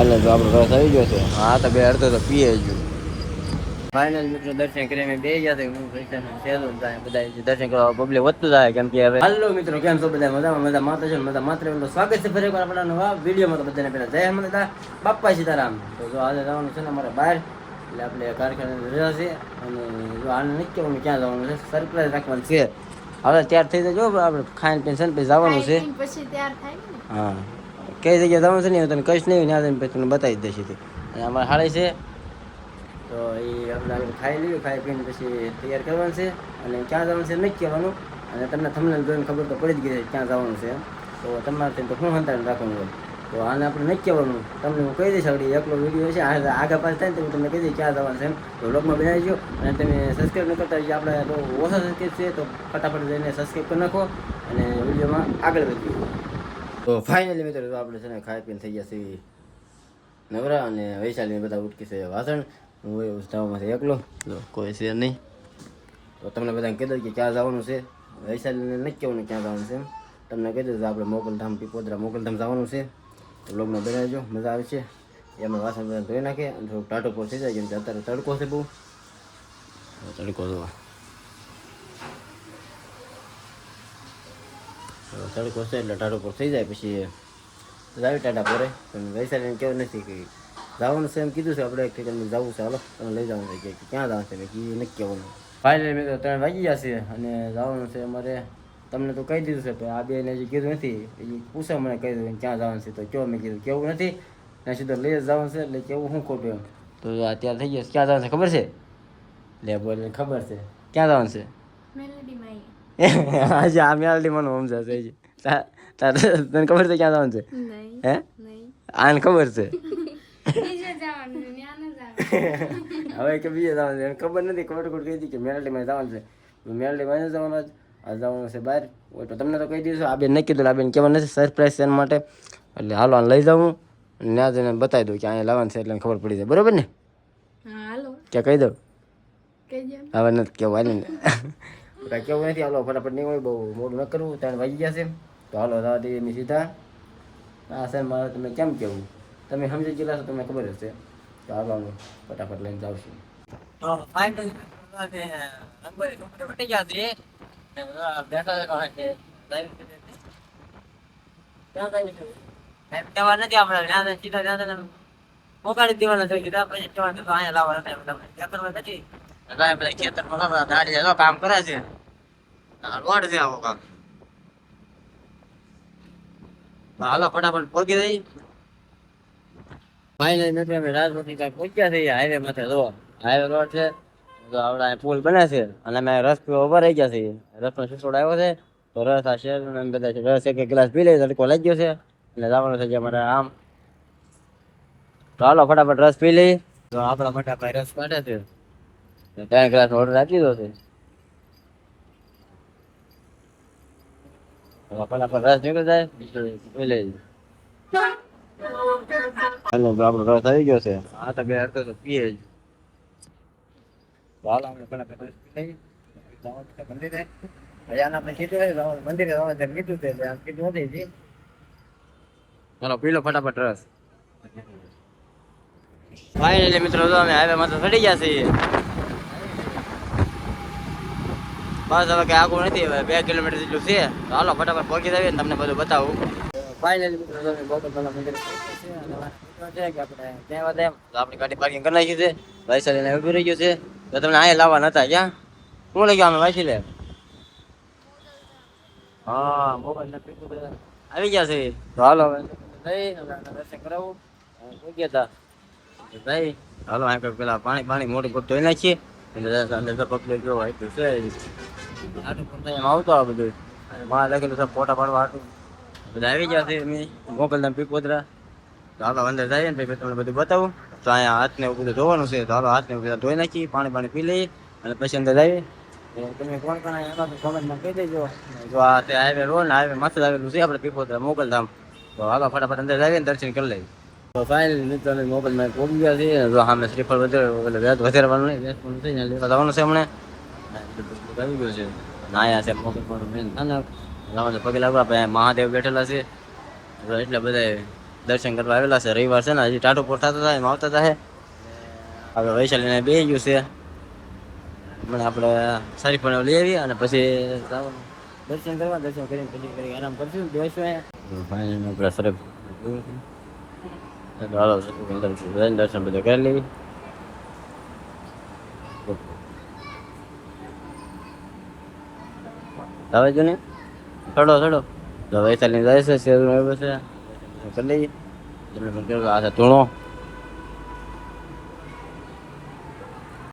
હાલે તો આપણો રસ આવી ગયો છે. હા તો બે અડધો તો પીએ જ. ફાઇનલ મિત્રો દર્શન કરીને બે ગયા છે. હું બધા દર્શન કરવા પબ્લિક વધતું જાય કેમ કે હવે હાલો મિત્રો કેમ છો બધા મજામાં મજા માતો છે મજા માત્ર સ્વાગત છે ફરી એકવાર આપણા નવા વિડીયોમાં. તો બધાને પહેલા જય હનુમાન બાપ્પા સીતારામ. તો જો આજે જવાનું છે ને અમારે બહાર, એટલે આપણે કારખાને રજા છે અને જો આને નથી કહેવાનું ક્યાં જવાનું છે, સરપ્રાઈઝ રાખવાનું છે. હવે તૈયાર થઈ જજો આપણે ખાઈને પીને પછી જવાનું છે. પછી તૈયાર થાય ને. હા કઈ જગ્યાએ જવાનું છે ને તને કહીશ નહીં ને તને બતાવી જ દઈશ. અને અમારે હાળે છે તો એ આપણે ખાઈ લઈએ, ખાઈ પીને પછી તૈયાર કરવાનું છે અને ક્યાં જવાનું છે નથી કહેવાનું. અને તમને થંબનેલ જોઈને ખબર તો પડી જ ગઈ ક્યાં જવાનું છે. તો તમારે તો શું સંતાન રાખવાનું હોય તો આને આપણે નથી કહેવાનું. તમને હું કહી દઈશ આવડી એકલો વિડીયો છે આગળ પાસ થાય ને તો હું તમને કહી દઈશ ક્યાં જવાનું છે એમ. તો બ્લોગમાં બનાવી દો અને તમે સબસ્ક્રાઈબ ન કરતા હોય આપણે તો ઓછા સબસ્ક્રાઈબ છે તો ફટાફટ જઈને સબસ્ક્રાઈબ કરી નાખો અને વિડીયોમાં આગળ વધીએ. તો ફાઇનલી મિત્રો તો આપણે છે ને ખાઈ પીને થઈ ગયા છીએ નવરા અને વૈશાલી બધા ઉટકી છે વાસણ. હું એવું જવામાં એકલો કોઈ છે નહીં. તો તમને બધાને કહી દઉં કે ક્યાં જવાનું છે. વૈશાલીને નથી કહેવાનું ક્યાં જવાનું છે એમ. તમને કહી દઉં આપણે મોગલધામ પીપોદરા મોગલધામ જવાનું છે. તો બ્લોગમાં બનાવજો મજા આવે છે. એમાં વાસણ બધા ધોઈ નાખે અને થોડુંક ટાટો પર થઈ જાય કેમ કે અત્યારે તડકો છે બહુ તડકો જોવા તડકો છે એટલે ટાટો પર થઈ જાય પછી જાવી ટાટા પોરે. પણ વૈશાલીને કેવું નથી કે જવાનું છે એમ કીધું છે આપણે એક ઠેકાણે જવું છે. હાલો તમે લઈ જવાનું છે કે ક્યાં જવાનું છે મેં કીધું નથી કહેવાનું. ફાઇનલી મેં તો 3 વાગી ગયા છે અને જવાનું છે અમારે. તમને તો કહી દીધું છે પણ આ બેને હજી કીધું નથી. એ પૂછે મને કહી દીધું ક્યાં જવાનું છે તો કેવો મેં કીધું કેવું નથી ત્યાં સીધો લઈ જ જવાનું છે એટલે કેવું શું ખોટું એમ. તો અત્યારે થઈ ગયો ક્યાં જવાનું છે ખબર છે? લે બોલ ખબર છે ક્યાં જવાનું છે? આજે આ મેલડી મને સમજાશે તને ખબર છે ક્યાં જવાનું છે? હે આને ખબર છે હવે કે બીજે જવાનું છે એને ખબર નથી. ખોટું કહી હતી કે મેલડીમાં જવાનું છે. મેલડીમાં જવાનું આ જવાનું છે બહાર. તો તમને તો કહી દીધું આ બેન નહીં કીધું. આ બેન કહેવાનું નથી સરપ્રાઈઝ છે એના માટે. એટલે હાલો આને લઈ જાઉં અને ત્યાં જઈને બતાવી દઉં કે અહીંયા લાવવાનું છે એટલે ખબર પડી જાય. બરોબર ને? ક્યાં કહી દઉં હવે નથી કેવું હાલે ને કાંઈ કેવું નથી. હાલો ફટાફટ નહીં હોય બહુ મોડું ન કરવું. 3 વાગી ગયા છે તો હાલો જવા દઈએ એમની સીધા. હા સર મારે તમે કેમ કેવું તમે સમજી ગયેલા છો તમને ખબર હશે. તો હાલો ફટાફટ લઈને જાઉં છું. મોકાડી દેવાના છે કીધા પછી કહેવાનું તો અહીંયા લાવવાના નથી. ખેતરમાં દાડી કામ કરે છે રોડ છે આવો કામ. હાલો ફટાફટ પહોંચી જઈ. ફાઇનલી નથી અમે રાજકોટની કાંઈ પહોંચ્યા છીએ. હાઈવે માથે જો હાઈવે રોડ છે તો આપણે પુલ બને છે અને અમે રસ પીવા ઉભા રહી ગયા છીએ. રસનો શિશોડ આવ્યો છે તો રસ આ શેર બધા છે. રસ એક ગ્લાસ પી લઈ તડકો લાગી ગયો છે એટલે જવાનું છે જે અમારે આમ. તો હાલો ફટાફટ રસ પી લઈ. તો આપણા મોટા ભાઈ રસ કાઢે છે 3 ગ્લાસ ઓર્ડર આપી દીધો છે. ફટાફટ રસ નીકળી જાય પી લઈ. હાલો આપણો રસ આવી ગયો છે. આ તો બે અડધો તો પીએ જ. હાલો આપણે ફટાફટ રસ પી લઈએ. મંદિરે આપણે કીધું મંદિરે કીધું છે કીધું નથી. ચાલો પી લો ફટાફટ રસ. ફાઇનલી મિત્રો તો અમે હાઈવે માં તો ચડી ગયા છીએ. બસ હવે કઈ આગળ નથી. હવે 2 કિલોમીટર જેટલું છે તો હાલો ફટાફટ પહોંચી જઈએ તમને બધું બતાવું. ફાઇનલી મિત્રો તમે ગોપાલભાઈના મંદિરે પહોંચ્યા છે કે આપણે ત્યાં વાત એમ તો આપણી ગાડી પાર્કિંગ કરી નાખી છે. વૈશાલીને ઊભી રહી ગયું છે તો તમને અહીંયા લાવવા નતા ક્યાં શું લઈ ગયા અમે વાંચી લે. હા મોબાઈલ આવી ગયા છે તો હાલો હવે દર્શન કરાવું ગયા હતા ભાઈ. હાલો આ પેલા પાણી મોટી બોટ ધોઈ નાખીએ અંદર પબ્લિક જો આટલું છે આવતો આ બધું માં લખેલું છે ફોટા પાડવા આટલું બધા આવી ગયા છે. મોકલધામ પીપોદરા તો હાલો અંદર જઈએ ને પછી તમને બધું બતાવું. તો અહીંયા હાથને એવું બધું ધોવાનું છે તો હાલો હાથને બધા ધોઈ નાખી પાણી પી લઈએ અને પછી અંદર જઈએ. તમે કોણ કોણ કોમેન્ટમાં કહી દેજો. જો આ તે હાઈવે રોડ ને હાઈવે માથે આવેલું છે આપણે પીપોદરા મોકલધામ. તો હાલો ફટાફટ અંદર જઈએ ને દર્શન કરી લઈએ. તો ફાઇનલી મિત્રોને મોબાઈલમાં પહોંચી ગયા છે. જો સામે શ્રીફળ વધારવાનું નહીં વેચવાનું છે ને લેવા જવાનું છે હમણાં આવી ગયું છે. નાયા છે મોબાઈલ મેન પગે લાગવા મહાદેવ બેઠેલા છે એટલે બધા દર્શન કરવા આવેલા છે. રવિવાર છે ને હજી ટાટો પોર થતા થાય એમ આવતા થાય. હવે વૈશાલીને બે ગયું છે. હમણાં આપણે સારી પણ લઈ આવીએ અને પછી દર્શન કરવા. દર્શન કરીને પછી આરામ કરશું, બેસશું અહીંયા. આપણે સરસ હાલો દર્શન બધું કરી લેવી. આવે જો ને થોડો તો વૈશાલી જાય છે શેર આવ્યો છે કરી લઈએ. તમને પણ કહ્યું આ છે ધૂણો.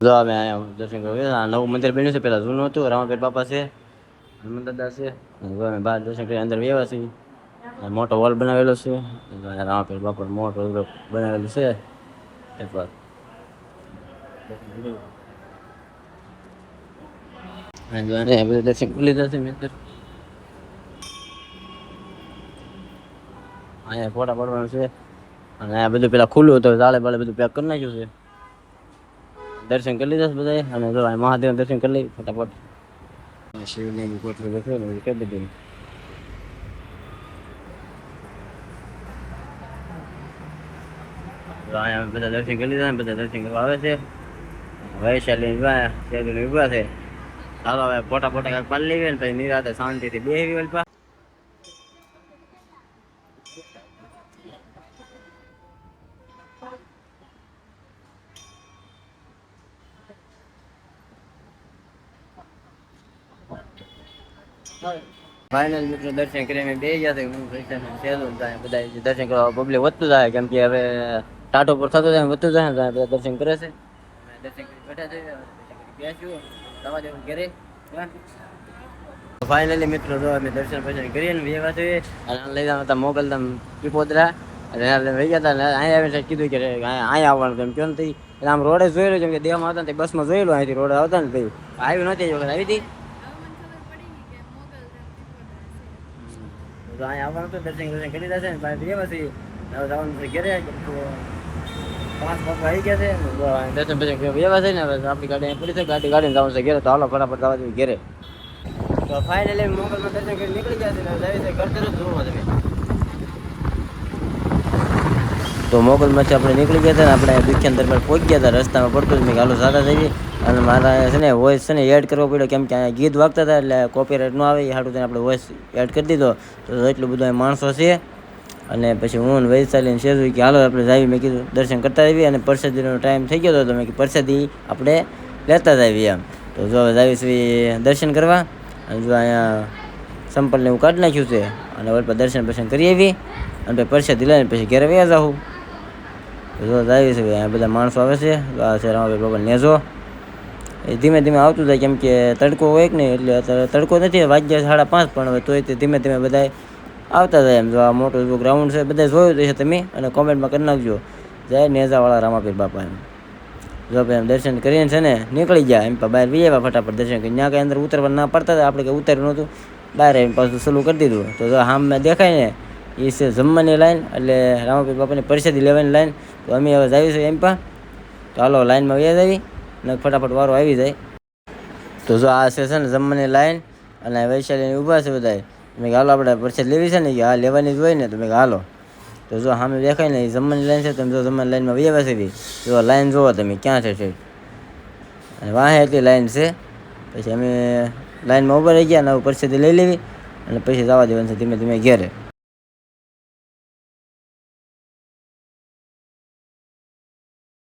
જો અમે અહીંયા દર્શન કરવા આ નવું મંદિર બન્યું છે. પેલા જૂનું હતું. રામાપીર બાપા છે, હનુમાન દાદા છે. અમે બહાર દર્શન કરી અંદર વ્યવા છીએ. મોટો હોલ બનાવેલો છે. રામાપીર બાપા મોટો બનાવેલું છે. એકવાર દર્શન કરી લીધા છે. મિત્ર અહીંયા ફોટા પાડવાનું છે અને આ બધું પેલા ખુલ્લું હતું, તાળે બાળે બધું પેક કરી નાખ્યું છે. દર્શન કરી લીધા છે બધા અને જો મહાદેવ દર્શન કરી લઈ ફટાફટ. શિવને ગોઠવી બેઠો ને કરી દીધું. અહીંયા બધા દર્શન કરી લીધા ને બધા દર્શન કરવા આવે છે. વૈશાલી ઉભા છે. ચાલો હવે ફોટા કાંઈક પાડી લેવી ને પછી નિરાતે શાંતિથી બેસવી વલપા. ફાઇનલ મિત્રો દર્શન કરી અમે બે ગયા બધા દર્શન કરવા પબ્લિક વધતું જાય કેમ કે હવે ટાટો પર થતો જાય વધતું જાય બધા દર્શન કરે છે. દર્શન કરી બેઠા છે ઘરે. ફાઇનલી મિત્રો જો અમે દર્શન પછી કરીને વ્યવા જોઈએ અને લઈ જવા હતા મોકલતા પીપોદરા અને લઈ ગયા હતા. અહીંયા આવીને કીધું કે અહીંયા આવવાનું એમ કેમ નથી એટલે આમ રોડે જોયેલું જેમ કે દેવામાં આવતા ને બસમાં જોયેલું અહીંથી રોડે આવતા ને ભાઈ આવી નહોતી વખત આવી હતી. તો અહીંયા આવવાનું તો દર્શન કરી લીધા છે ને ભાઈ વ્યવસ્થિત હવે જવાનું ઘરે 5 વાગે આવી ગયા છે. દર્શન પછી વ્યવસ્થિત છે ને હવે આપણી ગાડી પડી છે. ગાડીને જવાનું છે ઘરે. તો હાલો ફટાફટ જવા જોઈએ ઘરે. તો ફાઇનલી મોગલમાં દર્શન કરી નીકળી ગયા છે ને જાય છે ઘર તરફ જોવા તમે. તો મોગલમાંથી આપણે નીકળી ગયા હતા ને આપણે દુખ્યાન દરબાર પહોંચી ગયા હતા. રસ્તામાં પડતું મેં હાલો સાદા થઈ અને મારા છે ને વોઇસ છે ને એડ કરવો પડ્યો કેમ કે અહીંયા ગીત વાગતા હતા એટલે કોપીરાઇટ ન આવે એ હાટું તેને આપણે વોઇસ એડ કરી દીધો. તો એટલું બધું માણસો છે અને પછી હું વૈશાલીને શેરુ કે હાલો આપણે જાવી. મેં કીધું દર્શન કરતા આવીએ અને પ્રસાદીનો ટાઈમ થઈ ગયો હતો તો મેં કીધું પ્રસાદી આપણે લેતા જ આવીએ એમ. તો જો જાવીશું દર્શન કરવા અને જો અહીંયા સંપલને હું કાઢી નાખ્યું છે અને વળી દર્શન કરી આવી અને પછી પ્રસાદી લઈને પછી ઘરે વ્યા જાઉં. તો જો જાવીશું અહીંયા બધા માણસો આવે છે. આ છે રામાપીર બાબા નેજો. એ ધીમે ધીમે આવતું જાય કેમ કે તડકો હોય કે નહીં એટલે અત્યારે તડકો નથી વાગ્યા 5:30 પણ હવે તોય તે ધીમે ધીમે બધા આવતા જાય એમ. જો આ મોટું જો ગ્રાઉન્ડ છે બધા જોયું તો છે તમે અને કોમેન્ટમાં કરી નાખજો જય નેજાવાળા રામાપીર બાપા એમ. જો ભાઈ એમ દર્શન કરીને છે ને નીકળી ગયા એમ બહાર બી આવ્યા ફટાફટ દર્શન કરી. ત્યાં કંઈ અંદર ઉતરવા ના પડતા હતા આપણે કંઈ ઉતર્યું નહોતું બહાર એમ પાછું સલું કરી દીધું. તો જો સામે દેખાય ને એ છે જમવાની લાઈન એટલે રામાપીર બાપાની પ્રસાદી લેવાની લાઈન. તો અમે હવે જાવીશું એમ તો હાલો લાઈનમાં વ્યા આવી ને ફટાફટ વારો આવી જાય. તો જો આ છે ને જમવાની લાઈન અને વૈશાલીને ઊભા છે બધા. મેં હાલો આપણે પ્રસાદ લેવી છે ને કે હા લેવાની જ હોય ને તો મેં હાલો. તો જો સામે દેખાય ને એ જમવાની લાઈન છે. તમે જો જમવાની લાઈનમાં વ્યા છે જો લાઈન જોવો તમે ક્યાં છે અને વાહે એટલી લાઈન છે. પછી અમે લાઈનમાં ઊભા રહી ગયા ને પ્રસાદી લઈ લેવી અને પછી જવા દેવાનું છે ધીમે ધીમે ઘેરે.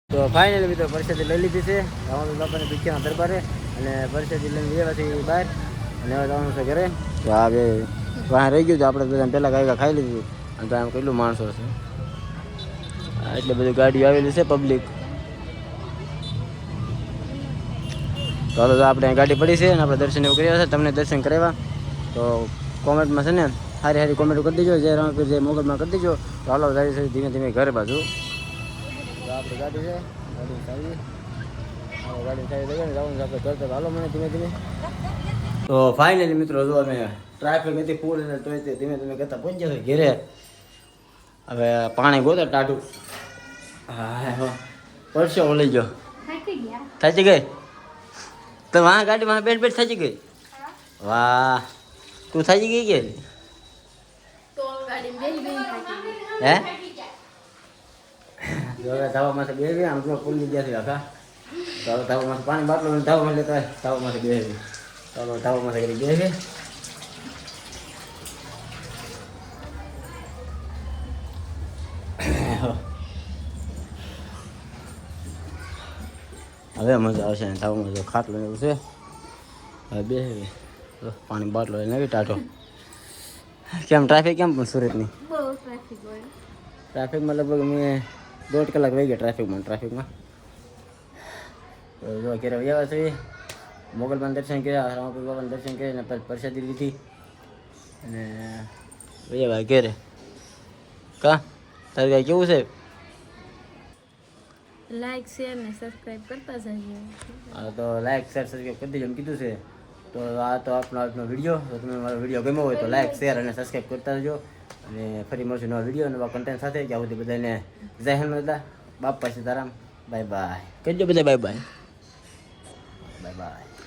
તો ફાઇનલી મિત્રો પ્રસાદી લઈ લીધી છે રામાપીર બાપાની દુખ્યાના દરબારે અને પ્રસાદી લઈને વ્યવાથી બહાર અને હવે જવાનું છે ઘરે. તો આ બે વાહ રહી ગયું તો આપણે બધા પહેલાં ગાયકા ખાઈ લીધું અને તો આમ કેટલું માણસો છે એટલે બધી ગાડીઓ આવેલી છે પબ્લિક. તો હાલો આપણે ગાડી પડી છે અને આપણે દર્શન એવું કર્યા છે. તમને દર્શન કરાવ્યા તો કોમેન્ટમાં છે ને સારી કોમેન્ટ કરી દેજો જય રામાપીર જય મોગલમાં કરી દેજો. તો હાલો જાય છે ધીમે ધીમે ઘરે બાજુ. તો આપણી ગાડી છે ગાડી ચાવી જવાનું આપણે ઘર તરફ હાલો મને ધીમે ધીમે. તો ફાઇનલી મિત્રો જો અમે ટ્રાફિક હતી ફૂલ તો ધીમે ધીમે કરતા પહોંચી ગયા ઘેરે. હવે પાણી ગોતો ટાટું હા પરસો ઓલી ગયો થાચી ગઈ. તો વાહ ગાડીમાં બેઠ થાચી ગઈ. વાહ તું થાચી ગઈ કે હે જો હવે ધાબામાંથી બેસી આમ જો પુલી ગયા છે આખા તો હવે ધાબામાંથી પાણી બાટલો ધાબામાં લેતા ધાબામાંથી બેસી ચાલો ધાબામાંથી કરી બેસી હવે મજા આવશે ને ધાબામાં જો ખાટલો ને એવું છે હવે બેસી પાણી બાટલો નવી ટાટો કેમ ટ્રાફિક કેમ પણ સુરતની ટ્રાફિકમાં લગભગ મેં 1.5 કલાક વહી ગયા ટ્રાફિકમાં તો જો ક્યારે આવ્યા છે મોગલમાં દર્શન કર્યા રામાપીર બાબાના દર્શન કર્યા ને પછી પ્રસાદી લીધી અને ભાઈ ઘેરે કા તારે કાંઈ કેવું છે લાઈક શેર ને સબસ્ક્રાઇબ કરતા જજો. હા તો લાઈક શેર સબસ્ક્રાઇબ કરી દેજો એમ કીધું છે તો આ તો આજનો વિડીયો તો તમે મારો વિડીયો ગમ્યો હોય તો લાઈક શેર અને સબસ્ક્રાઇબ કરતા રહેજો અને ફરી મળશું નવા વિડીયો નવા કન્ટેન્ટ સાથે જ્યાં સુધી બધાને જય હિન્દ બાપા સીતારામ બાય બાય કહેજો બધા બાય બાય બાય બાય